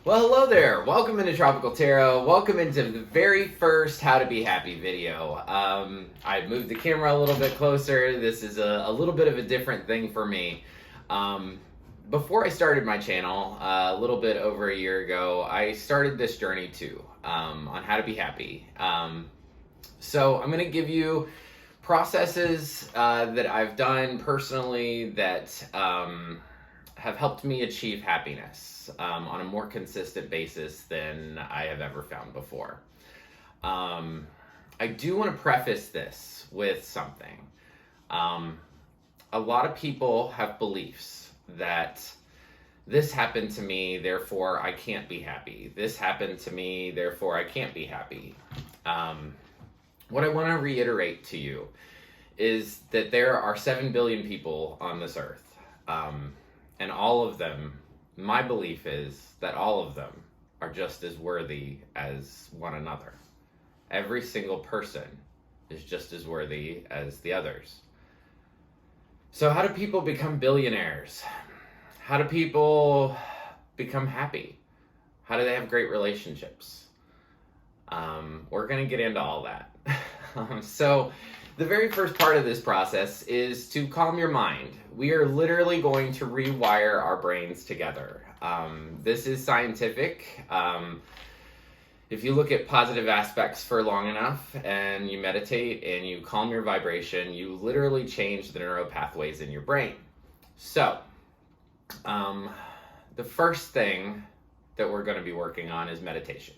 Well, hello there. Welcome into Tropical Tarot. Welcome into the very first How to Be Happy video. I moved the camera a little bit closer. This is a little bit of a different thing for me. Before I started my channel, a little bit over a year ago, I started this journey too, on how to be happy. So I'm going to give you processes that I've done personally that have helped me achieve happiness on a more consistent basis than I have ever found before. I do want to preface this with something. A lot of people have beliefs that this happened to me, therefore I can't be happy. This happened to me, therefore I can't be happy. What I want to reiterate to you is that there are 7 billion people on this earth. And all of them, my belief is that all of them are just as worthy as one another. Every single person is just as worthy as the others. So how do people become billionaires? How do people become happy? How do they have great relationships? We're going to get into all that. So the very first part of this process is to calm your mind. We are literally going to rewire our brains together. This is scientific. If you look at positive aspects for long enough and you meditate and you calm your vibration, you literally change the neural pathways in your brain. So, the first thing that we're going to be working on is meditation.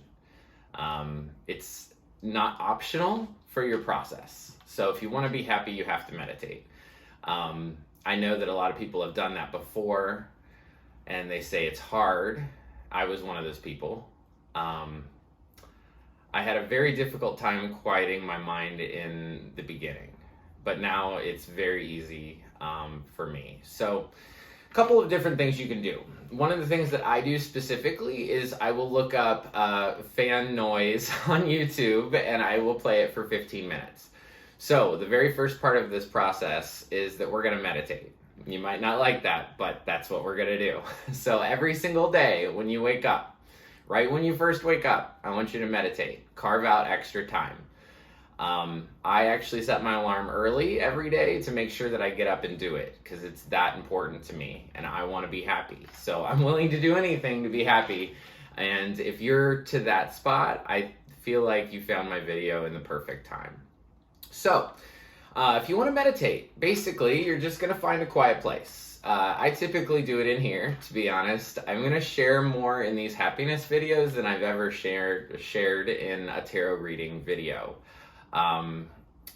It's not optional for your process. So if you want to be happy, you have to meditate. I know that a lot of people have done that before and they say it's hard. I was one of those people. I had a very difficult time quieting my mind in the beginning, but now it's very easy for me. So a couple of different things you can do. One of the things that I do specifically is I will look up fan noise on YouTube and I will play it for 15 minutes. So the very first part of this process is that we're going to meditate. You might not like that, but that's what we're going to do. So every single day when you wake up, right when you first wake up, I want you to meditate. Carve out extra time. I actually set my alarm early every day to make sure that I get up and do it because it's that important to me and I want to be happy. So I'm willing to do anything to be happy. And if you're to that spot, I feel like you found my video in the perfect time. So, if you want to meditate, basically, you're just going to find a quiet place. I typically do it in here, to be honest. I'm going to share more in these happiness videos than I've ever shared in a tarot reading video.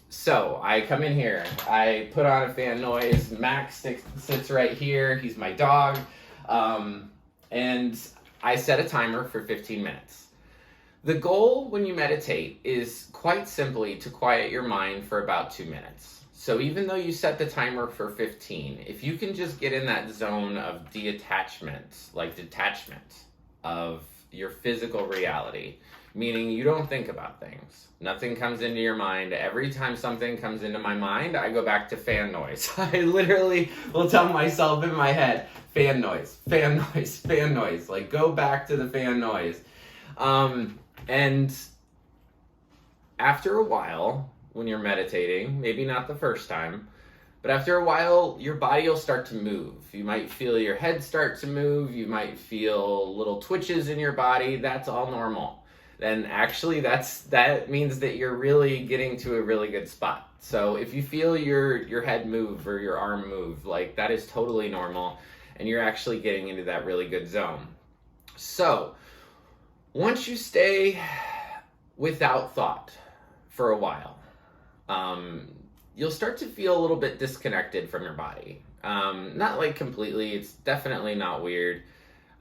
So, I come in here, I put on a fan noise, Max sits right here, he's my dog, and I set a timer for 15 minutes. The goal when you meditate is quite simply to quiet your mind for about 2 minutes. So even though you set the timer for 15, if you can just get in that zone of detachment of your physical reality, meaning you don't think about things. Nothing comes into your mind. Every time something comes into my mind, I go back to fan noise. I literally will tell myself in my head, fan noise, fan noise, fan noise. Like, go back to the fan noise. And after a while, when you're meditating, maybe not the first time, but after a while, your body will start to move. You might feel your head start to move. You might feel little twitches in your body. That's all normal. Then actually, that means that you're really getting to a really good spot. So if you feel your head move or your arm move, like, that is totally normal, and you're actually getting into that really good zone. So once you stay without thought for a while, you'll start to feel a little bit disconnected from your body. Not like completely, it's definitely not weird.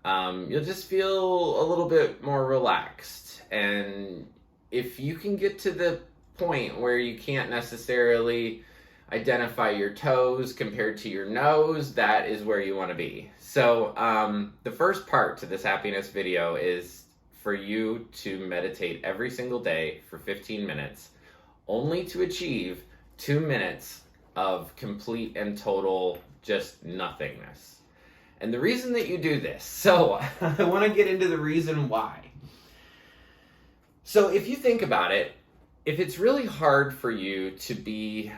You'll just feel a little bit more relaxed. And if you can get to the point where you can't necessarily identify your toes compared to your nose, that is where you want to be. So the first part to this happiness video is for you to meditate every single day for 15 minutes, only to achieve 2 minutes of complete and total just nothingness. And the reason that you do this, so I want to get into the reason why. So if you think about it, if it's really hard for you to be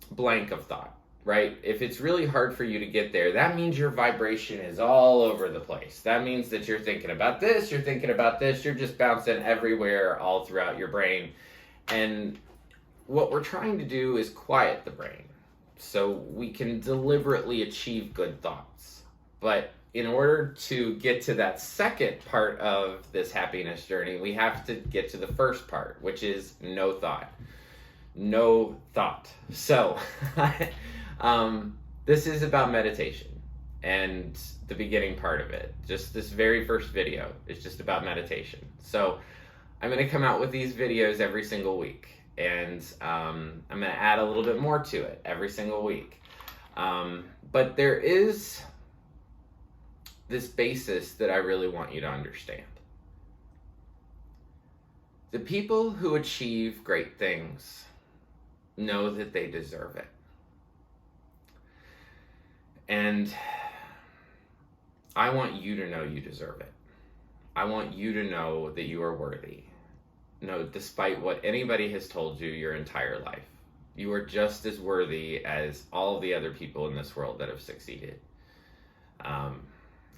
blank of thought, right? If it's really hard for you to get there, that means your vibration is all over the place. That means that you're thinking about this, you're thinking about this, you're just bouncing everywhere all throughout your brain. And what we're trying to do is quiet the brain so we can deliberately achieve good thoughts. But in order to get to that second part of this happiness journey, we have to get to the first part, which is no thought. No thought. So, this is about meditation, and the beginning part of it, just this very first video, is just about meditation. So, I'm going to come out with these videos every single week, and I'm going to add a little bit more to it every single week. But there is this basis that I really want you to understand. The people who achieve great things know that they deserve it. And I want you to know you deserve it. I want you to know that you are worthy. No, despite what anybody has told you your entire life, you are just as worthy as all the other people in this world that have succeeded.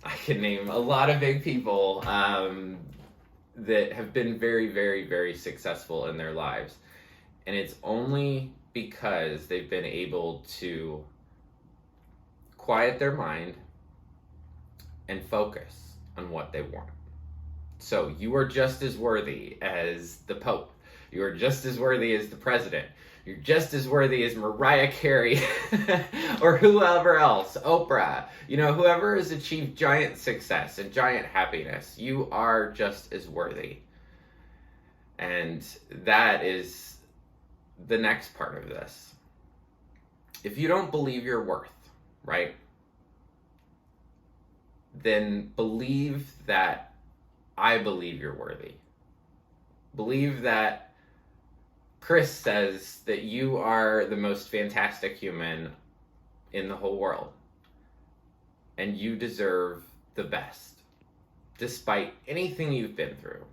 I can name a lot of big people that have been very, very, very successful in their lives. And it's only because they've been able to quiet their mind and focus on what they want. So you are just as worthy as the Pope. You are just as worthy as the president. You're just as worthy as Mariah Carey or whoever else, Oprah. You know, whoever has achieved giant success and giant happiness, you are just as worthy. And that is the next part of this. If you don't believe your worth, right, then believe that I believe you're worthy. Believe that Chris says that you are the most fantastic human in the whole world. And you deserve the best, despite anything you've been through.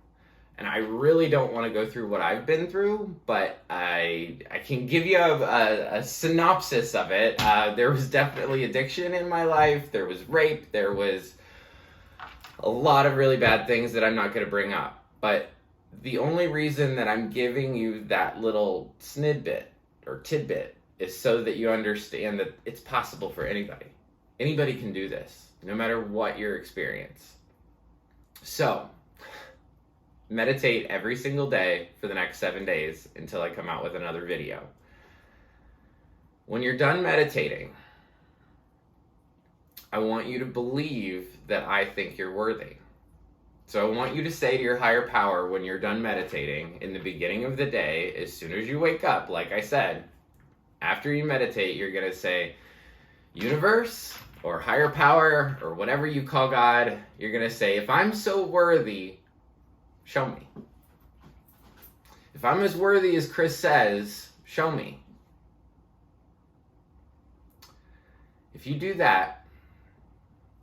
And I really don't want to go through what I've been through, but I can give you a synopsis of it. There was definitely addiction in my life. There was rape. There was a lot of really bad things that I'm not going to bring up. But the only reason that I'm giving you that little snidbit or tidbit is so that you understand that it's possible for anybody. Anybody can do this, no matter what your experience. So, meditate every single day for the next 7 days until I come out with another video. When you're done meditating, I want you to believe that I think you're worthy. So I want you to say to your higher power when you're done meditating in the beginning of the day, as soon as you wake up, like I said, after you meditate, you're going to say, universe or higher power or whatever you call God, you're going to say, if I'm so worthy, show me. If I'm as worthy as Chris says, show me. If you do that,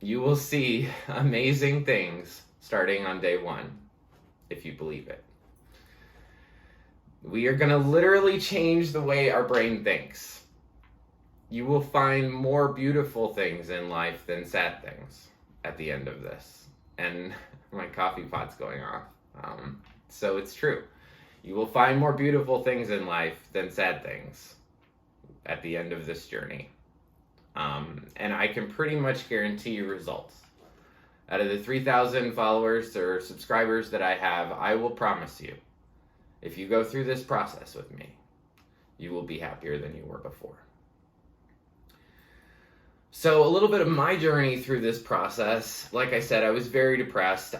you will see amazing things starting on day one, if you believe it. We are going to literally change the way our brain thinks. You will find more beautiful things in life than sad things at the end of this. And my coffee pot's going off. So it's true. You will find more beautiful things in life than sad things at the end of this journey. And I can pretty much guarantee you results. Out of the 3,000 followers or subscribers that I have, I will promise you, if you go through this process with me, you will be happier than you were before. So a little bit of my journey through this process, like I said, I was very depressed.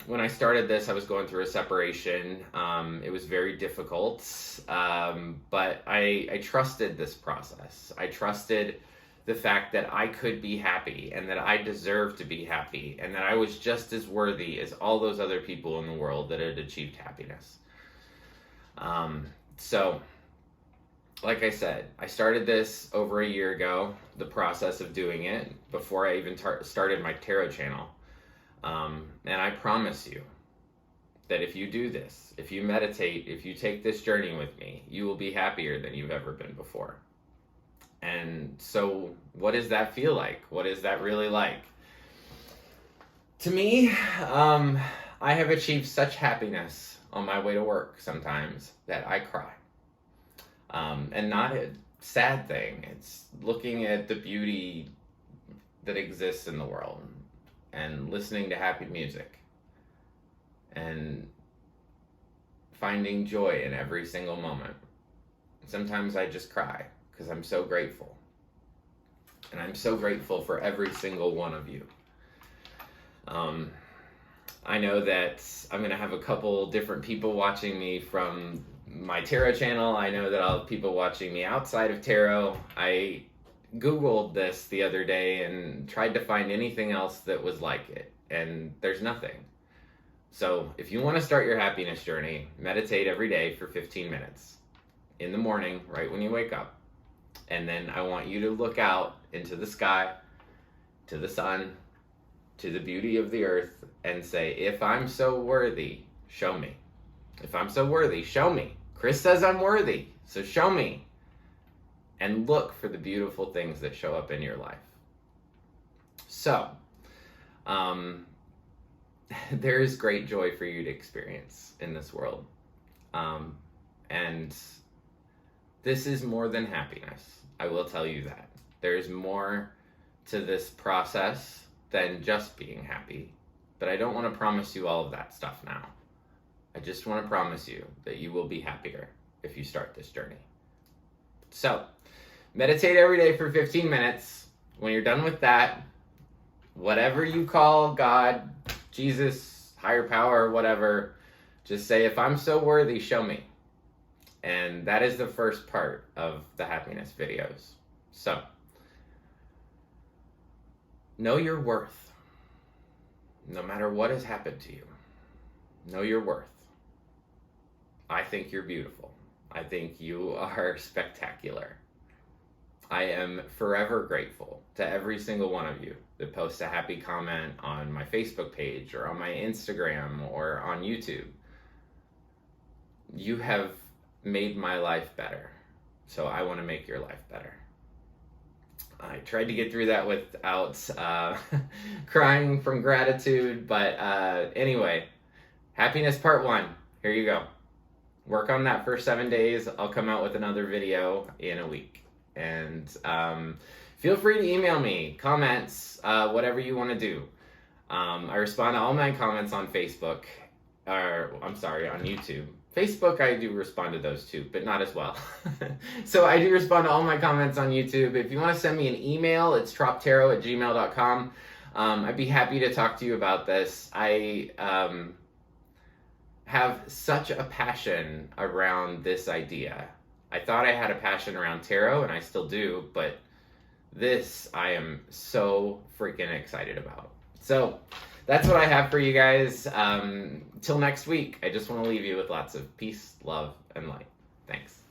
When I started this, I was going through a separation. It was very difficult, but I trusted this process. I trusted the fact that I could be happy and that I deserved to be happy and that I was just as worthy as all those other people in the world that had achieved happiness. So like I said, I started this over a year ago, the process of doing it, before I even started my tarot channel. And I promise you that if you do this, if you meditate, if you take this journey with me, you will be happier than you've ever been before. And so what does that feel like? What is that really like? To me, I have achieved such happiness on my way to work sometimes that I cry. And not a sad thing. It's looking at the beauty that exists in the world and listening to happy music and finding joy in every single moment. Sometimes I just cry because I'm so grateful. And I'm so grateful for every single one of you. I know that I'm going to have a couple different people watching me from my tarot channel. I know that I'll have people watching me outside of tarot. I Googled this the other day and tried to find anything else that was like it, and there's nothing. So if you want to start your happiness journey, meditate every day for 15 minutes in the morning, right when you wake up. And then I want you to look out into the sky, to the sun, to the beauty of the earth, and say, if I'm so worthy, show me. If I'm so worthy, show me. Chris says I'm worthy, so show me. And look for the beautiful things that show up in your life. So, there is great joy for you to experience in this world. And this is more than happiness. I will tell you that. There's more to this process than just being happy. But I don't want to promise you all of that stuff now. I just want to promise you that you will be happier if you start this journey. So, meditate every day for 15 minutes. When you're done with that, whatever you call God, Jesus, higher power, whatever, just say, if I'm so worthy, show me. And that is the first part of the happiness videos. So, know your worth. No matter what has happened to you, know your worth. I think you're beautiful. I think you are spectacular. I am forever grateful to every single one of you that posts a happy comment on my Facebook page or on my Instagram or on YouTube. You have made my life better, so I want to make your life better. I tried to get through that without crying from gratitude, but anyway, happiness part 1, here you go. Work on that for 7 days. I'll come out with another video in a week. And feel free to email me, comments, whatever you want to do. I respond to all my comments on Facebook, on YouTube. Facebook, I do respond to those too, but not as well. So I do respond to all my comments on YouTube. If you want to send me an email, it's troptarot@gmail.com. I'd be happy to talk to you about this. I have such a passion around this idea. I thought I had a passion around tarot, and I still do, but this I am so freaking excited about. So that's what I have for you guys. Till next week, I just want to leave you with lots of peace, love, and light. Thanks.